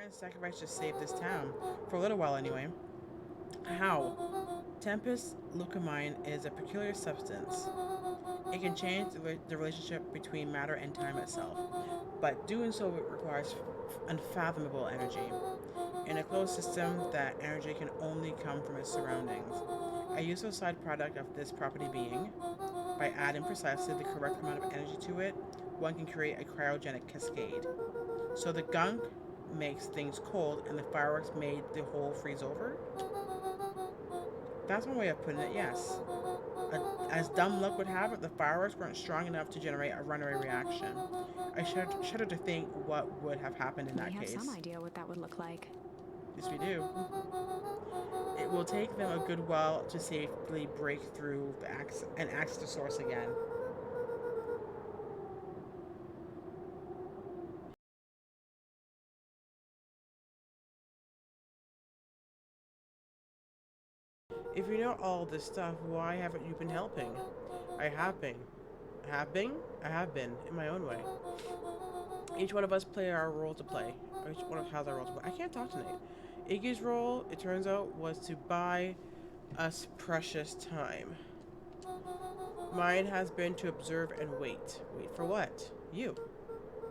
and sacrifice to save this town. For a little while, anyway. How? Tempest lucamine is a peculiar substance. It can change the relationship between matter and time itself, but doing so requires unfathomable energy. In a closed system, that energy can only come from its surroundings. A useful side product of this property being, by adding precisely the correct amount of energy to it, one can create a cryogenic cascade. So the gunk makes things cold and the fireworks made the whole freeze over? That's one way of putting it, yes. As dumb luck would have it, the fireworks weren't strong enough to generate a runaway reaction. I shudder to think what would have happened in We that have some case. idea what that would look like. Yes, we do. It will take them a good while to safely break through and access the source again. If you know all this stuff, why haven't you been helping? I have been. Have been? I have been, in my own way. Each one of us play our role to play. Each one of us has our role to play. I can't talk tonight. Iggy's role, it turns out, was to buy us precious time. Mine has been to observe and wait. Wait for what? You.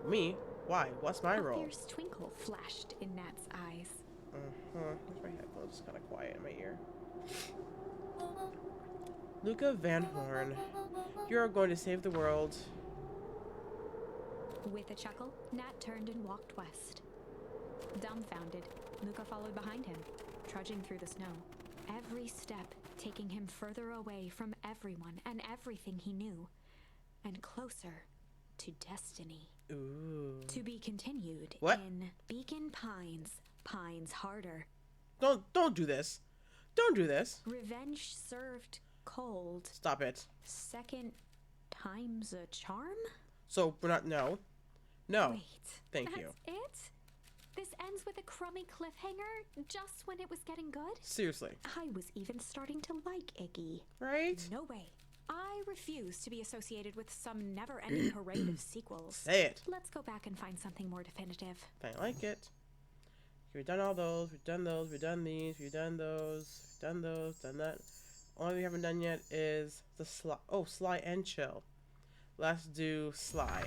Me? Why? What's my role? A fierce twinkle flashed in Nat's eyes. Uh-huh. My headphones is kind of quiet in my ear. Luca Van Horn, you're going to save the world. With a chuckle, Nat turned and walked west. Dumbfounded, Luca followed behind him, trudging through the snow. Every step taking him further away from everyone and everything he knew, and closer to destiny. Ooh. To be continued What? in Beacon Pines, Pines Harder. Don't do this. Don't do this. Revenge served cold. Stop it. Second time's a charm? So we're not no. Wait. Thank That's you. it? This ends with a crummy cliffhanger just when it was getting good? Seriously. I was even starting to like Iggy. Right? No way. I refuse to be associated with some never-ending parade of sequels. Say it. Let's go back and find something more definitive. I like it. We've done all those. We've done those. We've done these. We've done those. We've done those. Done that. Only we haven't done yet is the Sly. Oh, Sly and Chill. Let's do Sly.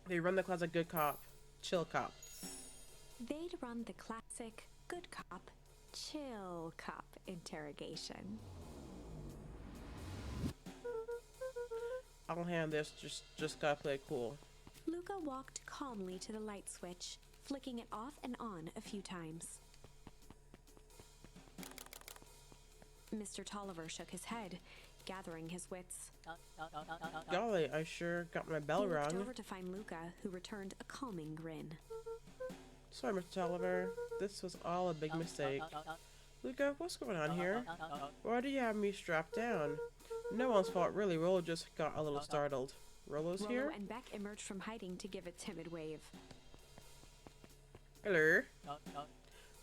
They run the classic good cop, chill cop. They'd run the classic good cop, chill cop interrogation. I'll hand this. Just gotta play it cool. Luca walked calmly to the light switch, flicking it off and on a few times. Mr. Tolliver shook his head, gathering his wits. Golly, I sure got my bell He looked rung. over to find Luca, who returned a calming grin. Sorry, Mr. Tolliver. This was all a big mistake. Luca, what's going on here? Why do you have me strapped down? No one's fault, really. Rolo just got a little startled. Rolo's here? Rollo and Beck emerged from hiding to give a timid wave. Hello.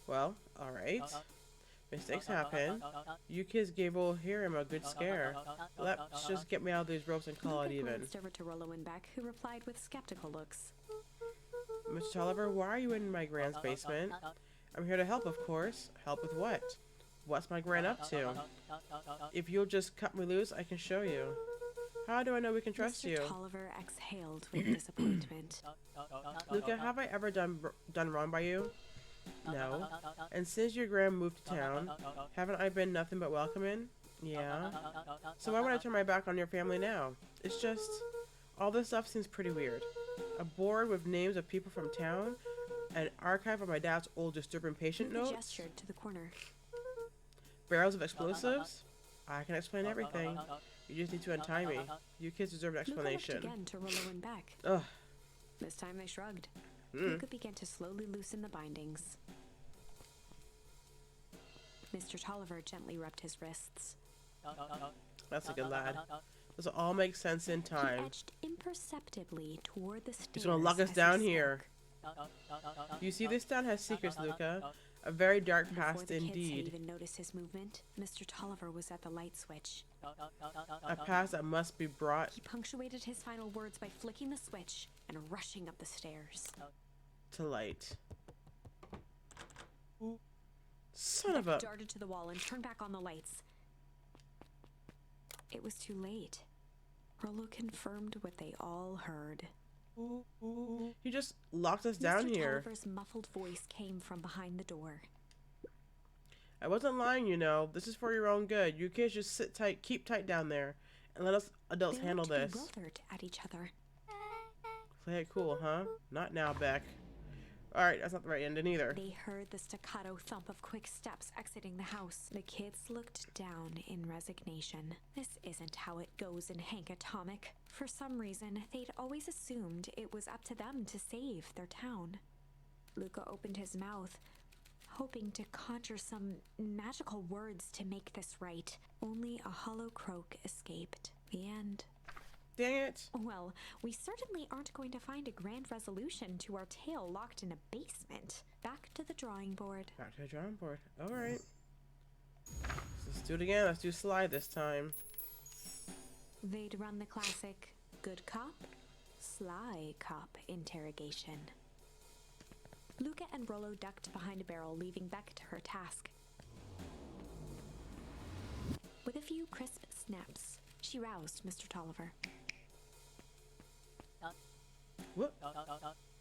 Well, alright. Mistakes happen. You kids gave old Hiram a good scare. Let's just get me out of these ropes and call Luca it even. glanced over to Rollo and Beck, who replied with skeptical looks. Mr. Tolliver, why are you in my grand's basement? I'm here to help, of course. Help with what? What's my grand up to? If you'll just cut me loose, I can show you. How do I know we can trust Mr. you? Tolliver exhaled with disappointment. Luca, have I ever done wrong by you? No. And since your grand moved to town, haven't I been nothing but welcoming? Yeah. So why would I turn my back on your family now? It's just, all this stuff seems pretty weird. A board with names of people from town, an archive of my dad's old disturbing patient Luca notes, gestured to the corner. barrels of explosives. I can explain everything. You just need to untie me. You kids deserve an Luca looked explanation. again to Rollo and Beck. Ugh. This time they shrugged. Mm. Luca began to slowly loosen the bindings. Mr. Tolliver gently rubbed his wrists. That's a good lad. This will all make sense in He time. edged imperceptibly toward the stairs. He's gonna lock us as he down spoke. here. You see, this town has secrets, Luca. A very dark Before past the kids had indeed. even noticed his movement, Mr. Tolliver was at the light switch. A past that must be brought. He punctuated his final words by flicking the switch, and rushing up the stairs. To light. Son of a... Darted to the wall and turned back on the lights. It was too late. Rollo confirmed what they all heard. You just locked us down Mr. here. Tolliver's muffled voice came from behind the door. I wasn't lying, you know. This is for your own good. You kids just sit tight, keep tight down there, and let us adults They handle looked this. bewildered at each other. Play it cool, huh? Not now, Beck. Alright, that's not the right ending either. They heard the staccato thump of quick steps exiting the house. The kids looked down in resignation. This isn't how it goes in Hank Atomic. For some reason, they'd always assumed it was up to them to save their town. Luca opened his mouth, hoping to conjure some magical words to make this right. Only a hollow croak escaped. The end. Dang it. Well, we certainly aren't going to find a grand resolution to our tale locked in a basement. Back to the drawing board. Back to the drawing board. Alright. Let's do it again. Let's do Sly this time. They'd run the classic good cop, sly cop interrogation. Luca and Rollo ducked behind a barrel, leaving Beck to her task. With a few crisp snaps, she roused Mr. Tolliver. What?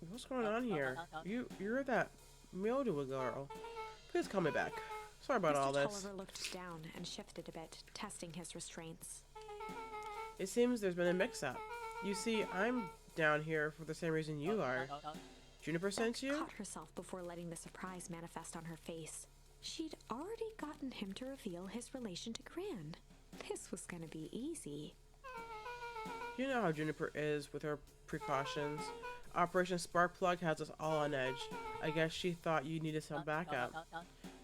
What's going on here? You're that mildew girl. Please call me back. Sorry about all Mr. this. Tolliver looked down and shifted a bit, testing his restraints. It seems there's been a mix-up. You see, I'm down here for the same reason you are. Juniper sent you? Caught herself before letting the surprise manifest on her face. She'd already gotten him to reveal his relation to Gran. This was gonna be easy. You know how Juniper is with her precautions. Operation Sparkplug has us all on edge. I guess she thought you needed some backup.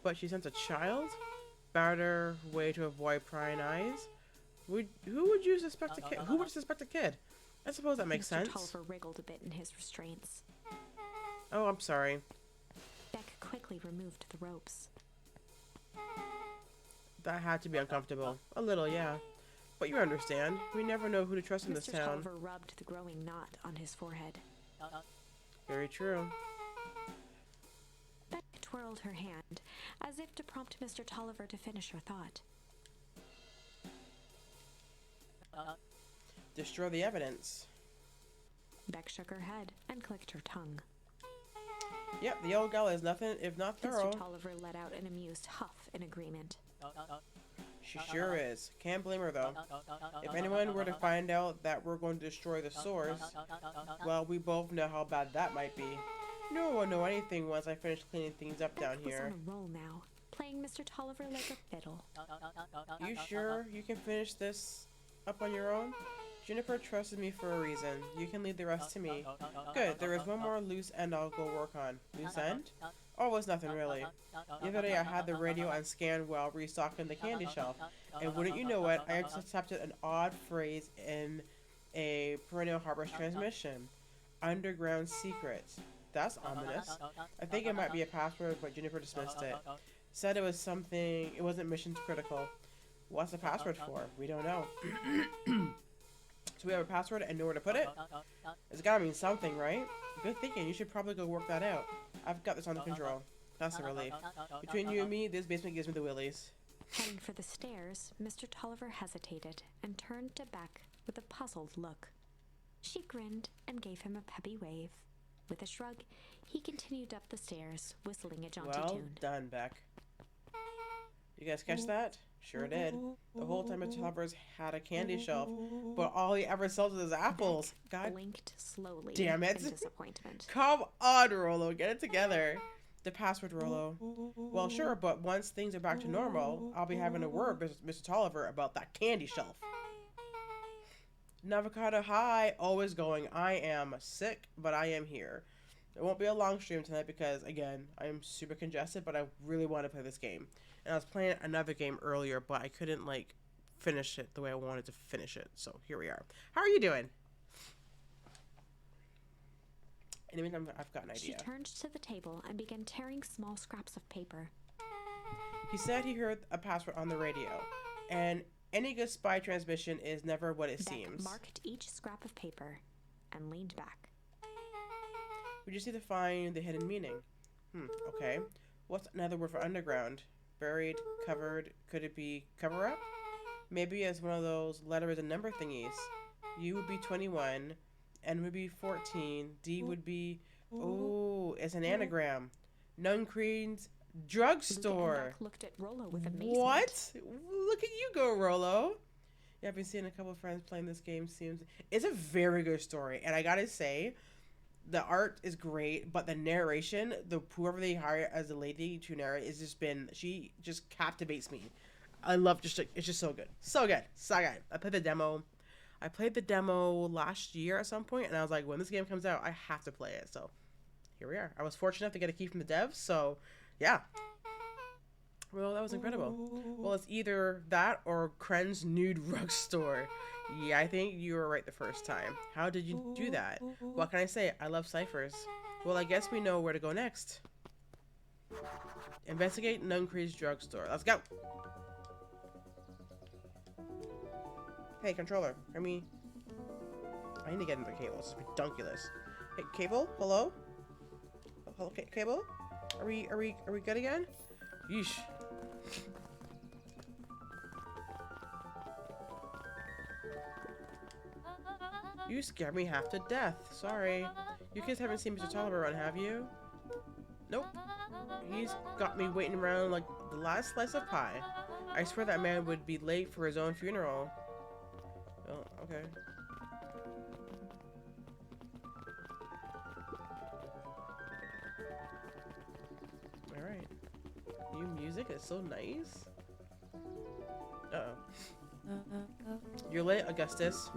But she sent a child? Better way to avoid prying eyes? Who would you suspect a kid? Who would suspect a kid? I suppose that makes Mr. sense. Tolliver wriggled a bit in his restraints. Oh, I'm sorry. Beck quickly removed the ropes. That had to be uncomfortable. A little, yeah. But you understand. We never know who to trust in this Mr. town. Tolliver rubbed the growing knot on his forehead. Very true. Beck twirled her hand, as if to prompt Mr. Tolliver to finish her thought. Destroy the evidence. Beck shook her head and clicked her tongue. Yep, the old gal is nothing if not thorough. Mr. Tolliver let out an amused huff in agreement. She sure is. Can't blame her though. If anyone were to find out that we're going to destroy the source, well, we both know how bad that might be. No one will know anything once I finish cleaning things up down Beck was here. on a roll now, playing Mr. Tolliver like a fiddle. You sure you can finish this up on your own? Juniper trusted me for a reason. You can leave the rest to me. Good, there is one more loose end I'll go work on. Loose end? Oh, it's nothing really. The other day I had the radio on scan while restocking the candy shelf. And wouldn't you know it, I intercepted an odd phrase in a perennial harbor's transmission. Underground secret. That's ominous. I think it might be a password, but Juniper dismissed it. Said it was something, it wasn't mission critical. What's the password for? We don't know. So we have a password and know where to put it? It's gotta mean something, right? Good thinking, you should probably go work that out. I've got this under control. That's a relief. Between you and me, this basement gives me the willies. Heading for the stairs, Mr. Tolliver hesitated and turned to Beck with a puzzled look. She grinned and gave him a peppy wave. With a shrug, he continued up the stairs, whistling a jaunty Well tune. done, Beck. You guys catch that? Sure did. The whole time Mr. Tolliver's had a candy shelf, but all he ever sells is apples. Beck God blinked slowly damn it. in disappointment. Come on, Rollo, get it together. The password, Rollo. Well, sure, but once things are back to normal, I'll be having a word with Mr. Tolliver about that candy shelf. Navocado High, always going. I am sick, but I am here. It won't be a long stream tonight because, again, I'm super congested, but I really want to play this game. And I was playing another game earlier, but I couldn't, like, finish it the way I wanted to finish it. So, here we are. How are you doing? In the meantime, I've got an idea. She turned to the table and began tearing small scraps of paper. He said he heard a password on the radio, and any good spy transmission is never what it Beck seems. marked each scrap of paper and leaned back. We just need to find the hidden meaning. Okay. What's another word for underground? Buried, covered, could it be cover up? Maybe it's one of those letters and number thingies. U would be 21, N would be 14, D would be, oh, it's an anagram. Nun Creed's drugstore. Looked at Rolo with amazement. What? Look at you go, Rolo. Yeah, I've been seeing a couple of friends playing this game. It's a very good story, and I gotta say, the art is great, but the narration, whoever they hire as a lady to narrate, she just captivates me. I love it's just so good, so good, so good. I played the demo last year at some point, and I was like, when this game comes out, I have to play it. So here we are. I was fortunate enough to get a key from the devs, so yeah. Well, that was incredible. Well, it's either that or Kren's nude rug store. Yeah, I think you were right the first time. How did you do that? What can I say? I love ciphers. Well, I guess we know where to go next. Investigate Nun Creed's drugstore. Let's go. Hey, controller. I need to get into the cable. This is ridiculous. Hey, cable? Hello? Hello, cable? Are we good again? Yeesh. You scared me half to death. Sorry. You kids haven't seen Mr. Tolliver run, have you? Nope. He's got me waiting around like the last slice of pie. I swear that man would be late for his own funeral. Oh, okay. Alright. New music is so nice. Uh-oh. You're late, Augustus.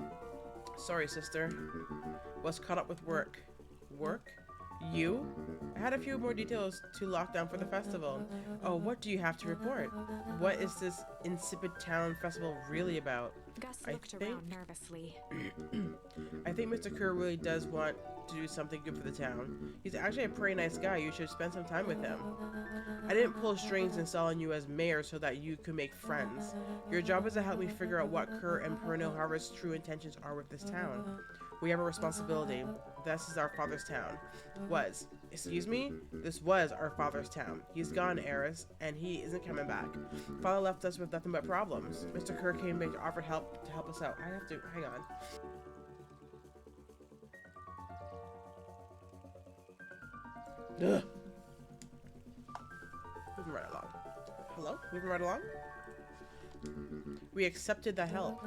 Sorry, sister. Was caught up with work. Work? You? I had a few more details to lock down for the festival. Oh, what do you have to report? What is this insipid town festival really about? Gus looked around nervously. I think Mr. Kerr really does want to do something good for the town. He's actually a pretty nice guy. You should spend some time with him. I didn't pull strings installing you as mayor so that you could make friends. Your job is to help me figure out what Kerr and Pernil Harvest's true intentions are with this town. We have a responsibility. This is our father's town. Excuse me? This was our father's town. He's gone, Eris, and he isn't coming back. Father left us with nothing but problems. Mr. Kerr came back to offer help to help us out. I have to, hang on. Ugh. Moving right along. Hello? Moving right along? We accepted the help.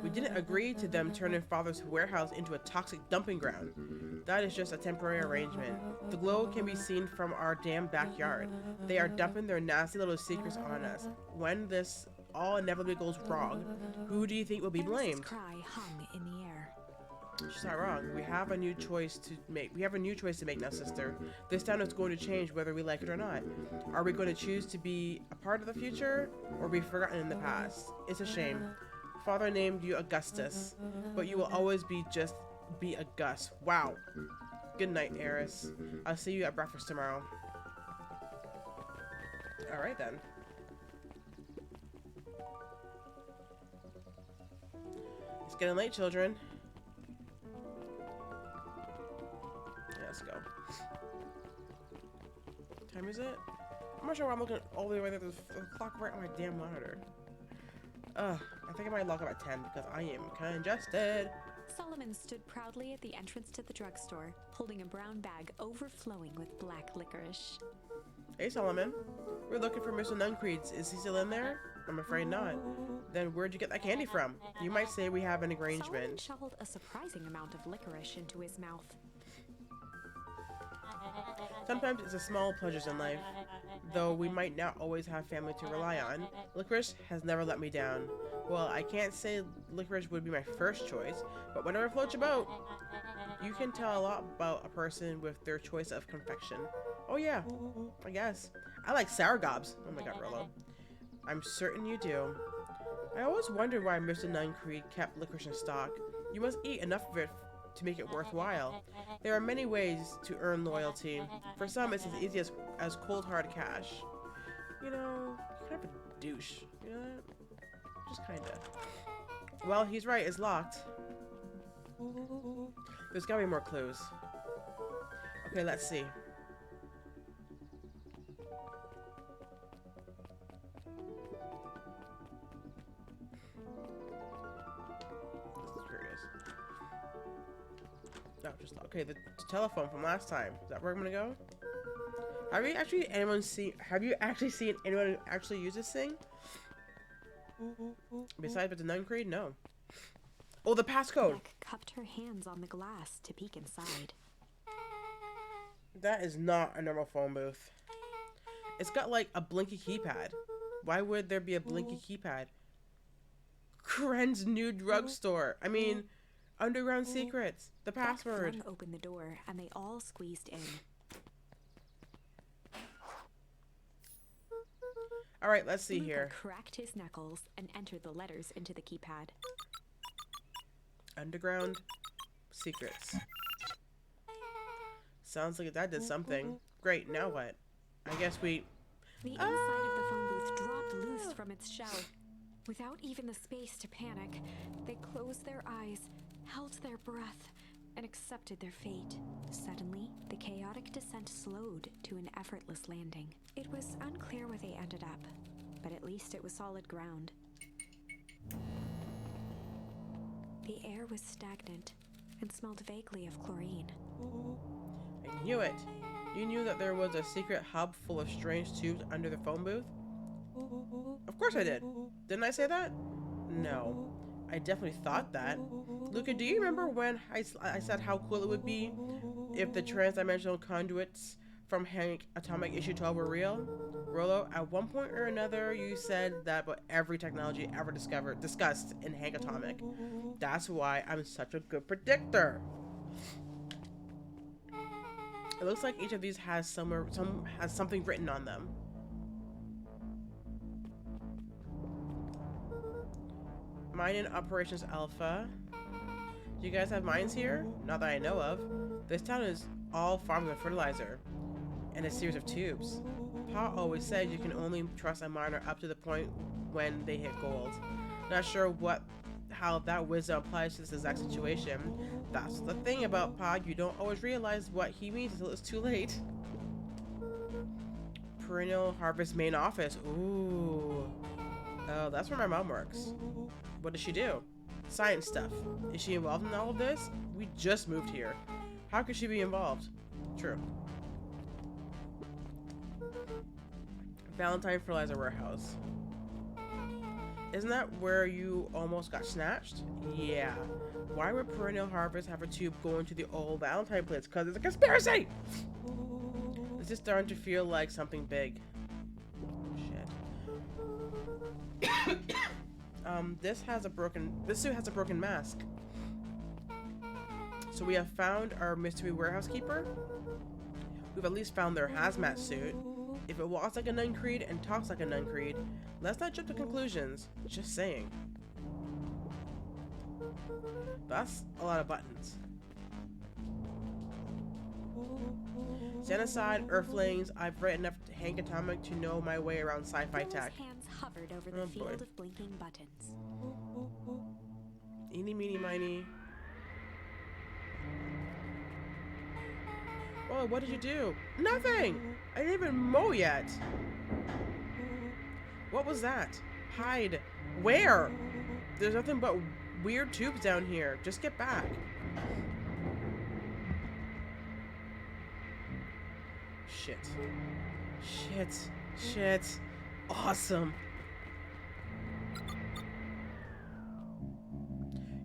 We didn't agree to them turning Father's warehouse into a toxic dumping ground. That is just a temporary arrangement. The glow can be seen from our damn backyard. They are dumping their nasty little secrets on us. When this all inevitably goes wrong, who do you think will be blamed? Eris's cry hung in the air. She's not wrong. We have a new choice to make. Now, sister. This town is going to change whether we like it or not. Are we going to choose to be a part of the future or be forgotten in the past? It's a shame. Father named you Augustus, but you will always be a Gus. Wow. Good night, Eris. I'll see you at breakfast tomorrow. Alright then. It's getting late, children. Let's go. What time is it? I'm not sure why I'm looking all the way right there. There's a clock right on my damn monitor. I think I might log up at 10 because I am congested. Solomon stood proudly at the entrance to the drugstore, holding a brown bag overflowing with black licorice. Hey, Solomon. We're looking for Mr. Nuncreeds. Is he still in there? I'm afraid not. Then where'd you get that candy from? You might say we have an arrangement. Solomon shoveled a surprising amount of licorice into his mouth. Sometimes it's the small pleasures in life. Though we might not always have family to rely on, licorice has never let me down. Well, I can't say licorice would be my first choice, but whatever floats your boat. You can tell a lot about a person with their choice of confection. Oh yeah, I guess. I like sour gobs. Oh my god, Rolo. I'm certain you do. I always wondered why Mr. Nuncreed kept licorice in stock. You must eat enough of it to make it worthwhile. There are many ways to earn loyalty. For some, it's as easy as cold hard cash. You know, you're kind of a douche. You know that? Just kinda. Well, he's right, it's locked. There's gotta be more clues. Okay, let's see. This is curious. No, just okay. The telephone from last time. Is that where I'm gonna go? Have you actually seen anyone actually use this thing? Besides with the nun creed, no. Oh, the passcode. Beck cupped her hands on the glass to peek inside. That is not a normal phone booth. It's got like a blinky keypad. Why would there be a blinky keypad? Kren's new drugstore. I mean, underground secrets. The password. Beck flung open the door, and they all squeezed in. All right, let's see Luca here. cracked his knuckles and entered the letters into the keypad. Underground secrets. Sounds like that did something. Great, now what? I guess we... The inside of the phone booth dropped loose from its shell. Without even the space to panic, they closed their eyes, held their breath, and accepted their fate. Suddenly, the chaotic descent slowed to an effortless landing. It was unclear where they ended up, but at least it was solid ground. The air was stagnant and smelled vaguely of chlorine. I knew it. You knew that there was a secret hub full of strange tubes under the phone booth? Of course I did. Didn't I say that? No. I definitely thought that. Luca, do you remember when I said how cool it would be if the trans-dimensional conduits from Hank Atomic Issue 12 were real? Rolo, at one point or another, you said that about every technology ever discussed in Hank Atomic. That's why I'm such a good predictor. It looks like each of these has something written on them. Mine in Operations Alpha. Do you guys have mines here? Not that I know of. This town is all farms and fertilizer, and a series of tubes. Pa always said you can only trust a miner up to the point when they hit gold. Not sure how that wisdom applies to this exact situation. That's the thing about Pa, you don't always realize what he means until it's too late. Perennial Harvest main office. Ooh. Oh, that's where my mom works. What does she do? Science stuff. Is she involved in all of this? We just moved here. How could she be involved? True. Valentine Fertilizer Warehouse. Isn't that where you almost got snatched? Yeah. Why would Perennial Harvest have a tube going to the old Valentine place? Because it's a conspiracy! This is starting to feel like something big. Shit. This suit has a broken mask. So we have found our mystery warehouse keeper. We've at least found their hazmat suit. If it walks like a nun creed and talks like a nun creed, let's not jump to conclusions. Just saying. That's a lot of buttons. Genocide, Earthlings, I've read enough Hank Atomic to know my way around sci-fi tech. His hands hovered over the field of blinking buttons. Eeny, meeny, miny. Whoa, what did you do? Nothing! I didn't even mow yet. What was that? Hide. Where? There's nothing but weird tubes down here. Just get back. Shit. Shit. Shit. Awesome.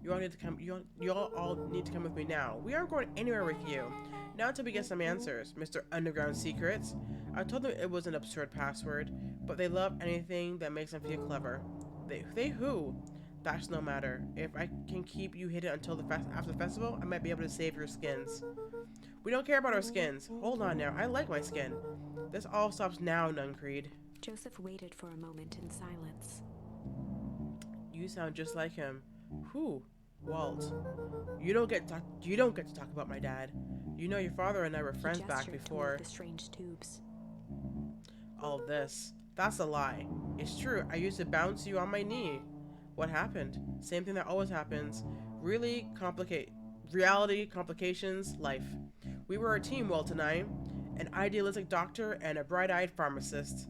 You all need to come. You all need to come with me now. We aren't going anywhere with you. Not until we get some answers, Mr. Underground Secrets. I told them it was an absurd password, but they love anything that makes them feel clever. They who? That's no matter. If I can keep you hidden until after the festival, I might be able to save your skins. We don't care about our skins. Hold on now. I like my skin. This all stops now, Nun Creed. Joseph waited for a moment in silence. You sound just like him. Who? Walt. You don't get to talk about my dad. You know your father and I were friends back before. The strange tubes. All this. That's a lie. It's true. I used to bounce you on my knee. What happened? Same thing that always happens. Really reality, complications, life. We were a team well tonight, an idealistic doctor and a bright-eyed pharmacist,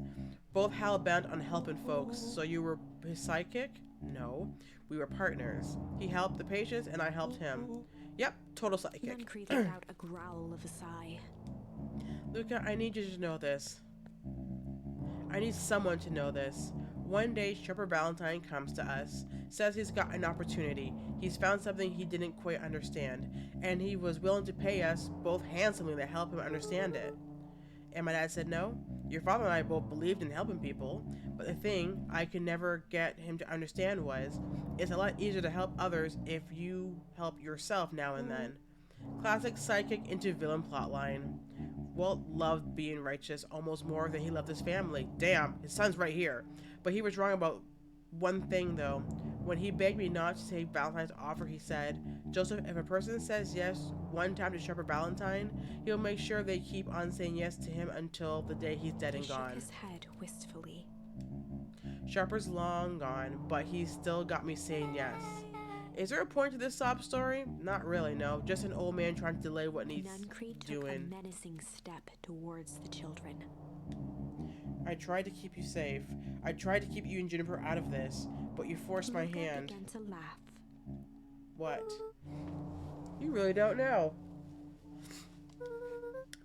both hell-bent on helping folks. So you were his sidekick? No, we were partners. He helped the patients and I helped him. Yep, total sidekick. Nuncreed let out a growl of a sigh. Luca, I need you to know this. I need someone to know this. One day, Shepard Valentine comes to us, says he's got an opportunity. He's found something he didn't quite understand, and he was willing to pay us both handsomely to help him understand it. And my dad said no. Your father and I both believed in helping people, but the thing I could never get him to understand was, it's a lot easier to help others if you help yourself now and then. Classic sidekick into villain plotline. Walt loved being righteous almost more than he loved his family. Damn, his son's right here. But he was wrong about one thing though. When he begged me not to take Valentine's offer, he said, Joseph, if a person says yes one time to Shepard Valentine, he'll make sure they keep on saying yes to him until the day he's dead and gone. He shook his head wistfully. Shepard's long gone, but he's still got me saying yes. Is there a point to this sob story? Not really, no. Just an old man trying to delay what needs Nuncreed took doing. a menacing step towards the children. I tried to keep you safe. I tried to keep you and Juniper out of this, but you forced my Luca hand. began to laugh. What? You really don't know.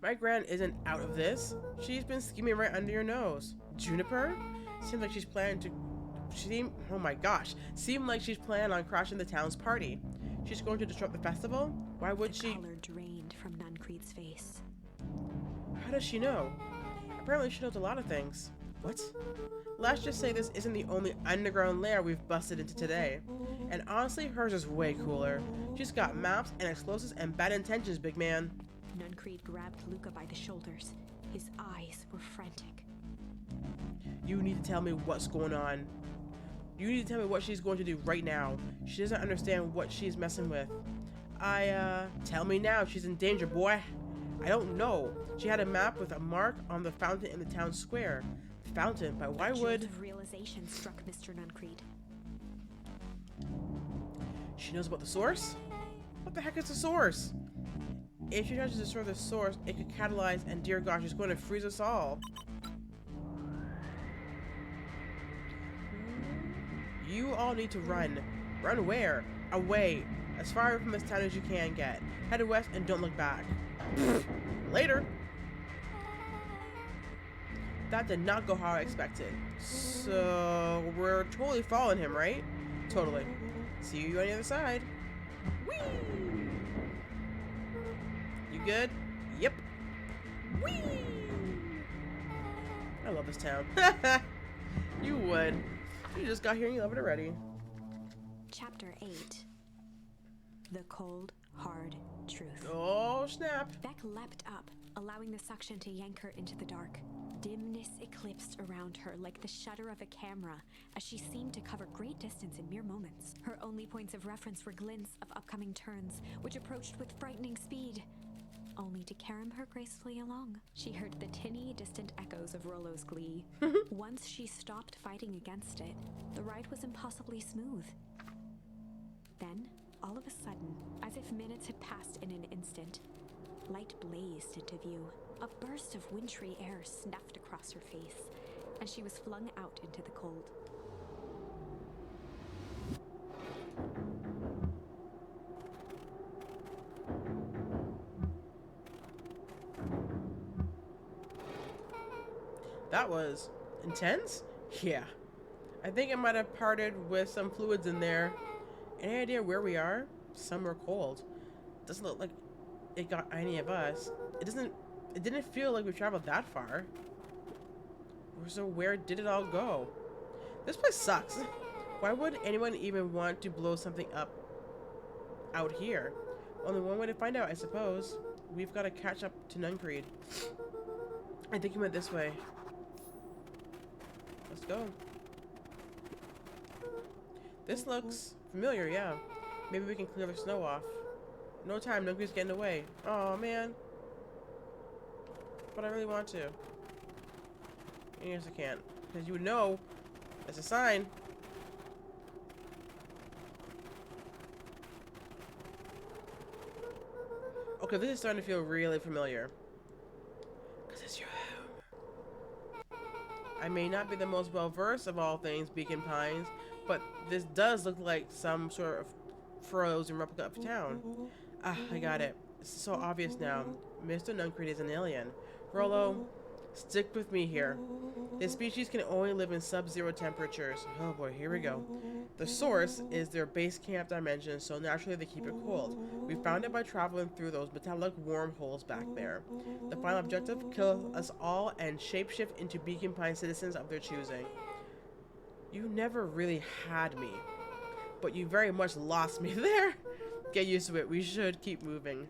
My gran isn't out of this. She's been scheming right under your nose. Juniper? Seems like she's planning to... oh my gosh. Seemed like she's planning on crashing the town's party. She's going to disrupt the festival? Why would she... The color drained from Nuncreed's face. How does she know? Apparently she knows a lot of things. What? Let's just say this isn't the only underground lair we've busted into today. And honestly, hers is way cooler. She's got maps and explosives and bad intentions, big man. Nuncreed grabbed Luca by the shoulders. His eyes were frantic. You need to tell me what's going on. You need to tell me what she's going to do right now. She doesn't understand what she's messing with. Tell me now. She's in danger, boy. I don't know. She had a map with a mark on the fountain in the town square. The fountain, but why would... A jolt of realization struck Mr. Nuncreed. She knows about the source? What the heck is the source? If she tries to destroy the source, it could catalyze, and dear gosh, it's going to freeze us all. You all need to run. Run where? Away. As far from this town as you can get. Head west and don't look back. Later. That did not go how I expected. So, we're totally following him, right? Totally. See you on the other side. Whee! You good? Yep. Whee! I love this town. You would. You just got here and you love it already. Chapter 8. The Cold, Hard Truth. Oh, snap. Beck leapt up, allowing the suction to yank her into the dark. Dimness eclipsed around her like the shutter of a camera, as she seemed to cover great distance in mere moments. Her only points of reference were glints of upcoming turns, which approached with frightening speed, only to carom her gracefully along. She heard the tinny, distant echoes of Rollo's glee. Once she stopped fighting against it, the ride was impossibly smooth. Then, all of a sudden, as if minutes had passed in an instant, light blazed into view. A burst of wintry air snuffed across her face, and she was flung out into the cold. That was intense? Yeah. I think I might have parted with some fluids in there. Any idea where we are? Somewhere cold. Doesn't look like it got any of us. It didn't feel like we traveled that far. So where did it all go? This place sucks. Why would anyone even want to blow something up out here? Only one way to find out, I suppose. We've got to catch up to Nuncreed. I think he went this way. Let's go. This looks familiar, yeah. Maybe we can clear the snow off. No time, Nuncreed's getting away. Oh man. But I really want to. Yes, I can't. Because you would know. It's a sign. Okay, this is starting to feel really familiar. Because it's your home. I may not be the most well-versed of all things Beacon Pines, but this does look like some sort of frozen replica of town. Ah, I got it. It's so obvious now. Mr. Nuncreed is an alien. Rollo, stick with me here. This species can only live in sub-zero temperatures. Oh boy, here we go. The source is their base camp dimension, so naturally they keep it cold. We found it by traveling through those metallic wormholes back there. The final objective, kill us all and shapeshift into Beacon Pine citizens of their choosing. You never really had me, but you very much lost me there. Get used to it. We should keep moving.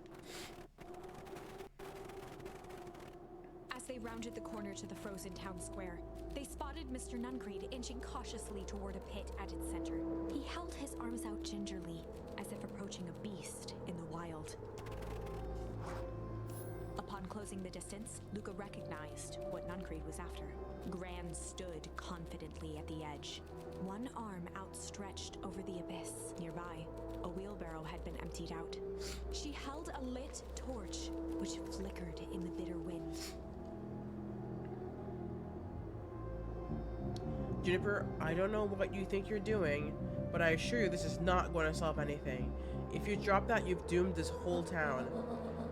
As they rounded the corner to the frozen town square, they spotted Mr. Nuncreed inching cautiously toward a pit at its center. He held his arms out gingerly, as if approaching a beast in the wild. Upon closing the distance, Luca recognized what Nuncreed was after. Gran stood confidently at the edge, one arm outstretched over the abyss. Nearby, a wheelbarrow had been emptied out. She held a lit torch, which flickered in the bitter wind. Juniper, I don't know what you think you're doing, but I assure you this is not going to solve anything. If you drop that, you've doomed this whole town.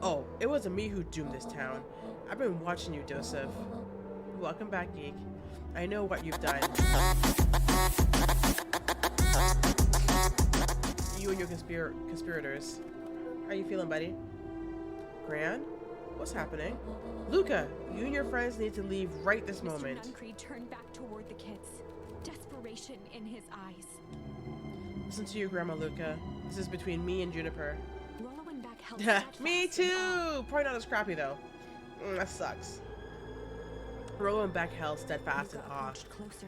Oh, it wasn't me who doomed this town. I've been watching you, Joseph. Welcome back, Geek. I know what you've done. You and your conspirators. How you feeling, buddy? Gran? What's happening? Luca, you and your friends need to leave right this moment. Mr. Nuncreed turned back toward the kids, desperation in his eyes. Listen to your grandma, Luca. This is between me and Juniper. Rollo and Beck held steadfast Me in too! awe. Probably not as crappy, though. That sucks. Rollo and Beck held steadfast in Luca awe. approached closer.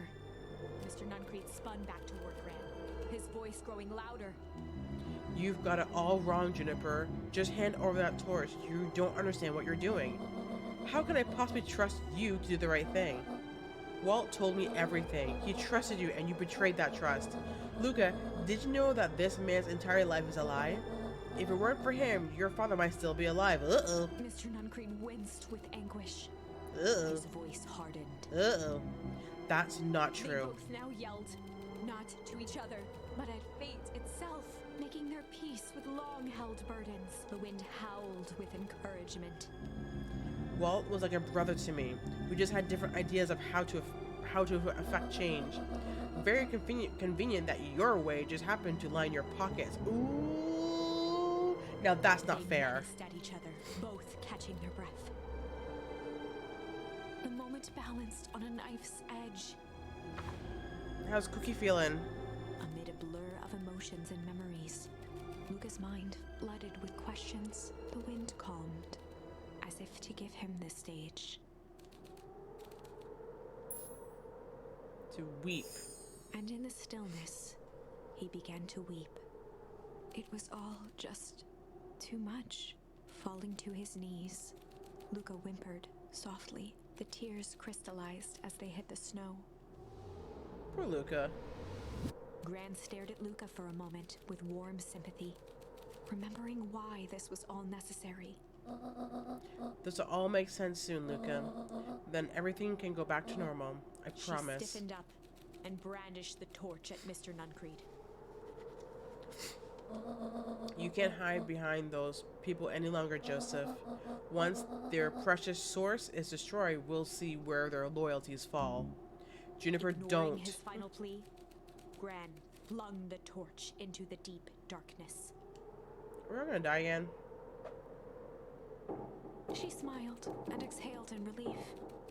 Mr. Nuncreed spun back toward Gran, his voice growing louder. You've got it all wrong, Juniper. Just hand over that torch. You don't understand what you're doing. How can I possibly trust you to do the right thing? Walt told me everything. He trusted you and you betrayed that trust. Luca, did you know that this man's entire life is a lie? If it weren't for him, your father might still be alive. Uh-oh. Mr. Nuncreed winced with anguish. Uh-oh. His voice hardened. Uh-oh. That's not They true. both now yelled, not to each other, but at fate itself, making their peace with long-held burdens. The wind howled with encouragement. Walt was like a brother to me. We just had different ideas of how to affect change. Very convenient that your way just happened to line your pockets. Ooh, now that's not They fair. menaced at each other, both catching their breath. The moment balanced on a knife's edge. How's Cookie feeling? Amid a blur of emotions and memories, Luca's mind flooded with questions. The wind calmed, as if to give him the stage. To weep. And in the stillness, he began to weep. It was all just too much. Falling to his knees, Luca whimpered softly. The tears crystallized as they hit the snow. Poor Luca. Gran stared at Luca for a moment with warm sympathy, remembering why this was all necessary. This will all make sense soon, Luca. Then everything can go back to normal. I promise. She stiffened up and brandished the torch at Mr. Nuncreed. You can't hide behind those people any longer, Joseph. Once their precious source is destroyed, we'll see where their loyalties fall. Juniper, Ignoring don't. his final plea, Gran flung the torch into the deep darkness. We're gonna die again. She smiled and exhaled in relief.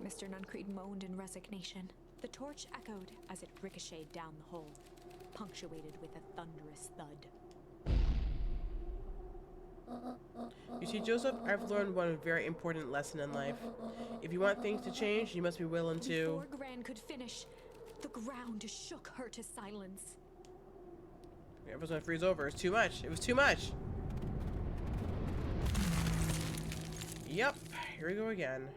Mr. Nuncreed moaned in resignation. The torch echoed as it ricocheted down the hole, punctuated with a thunderous thud. You see, Joseph, I've learned one very important lesson in life. If you want things to change, you must be willing to... Before Gran could finish, the ground shook her to silence. It was gonna freeze over. It's too much. It was too much. Yep. Here we go again.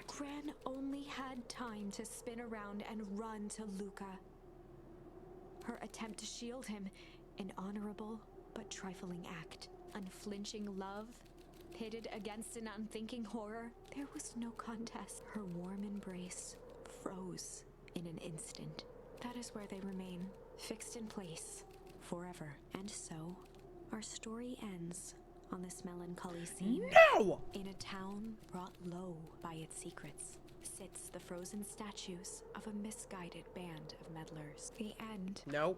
Gran only had time to spin around and run to Luca. Her attempt to shield him, an honorable but trifling act. Unflinching love, pitted against an unthinking horror. There was no contest. Her warm embrace froze in an instant. That is where they remain, fixed in place, forever. And so, our story ends on this melancholy scene. No! In a town brought low by its secrets, sits the frozen statues of a misguided band of meddlers. The end. Nope.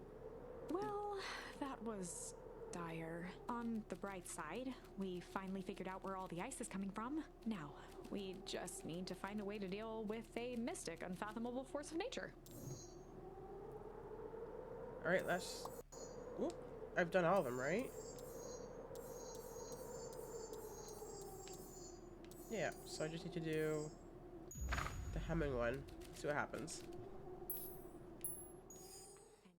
Well, that was dire. On the bright side, we finally figured out where all the ice is coming from. Now, we just need to find a way to deal with a mystic, unfathomable force of nature. Alright, let's... Oop. I've done all of them, right? Yeah, so I just need to do the humming one. See what happens.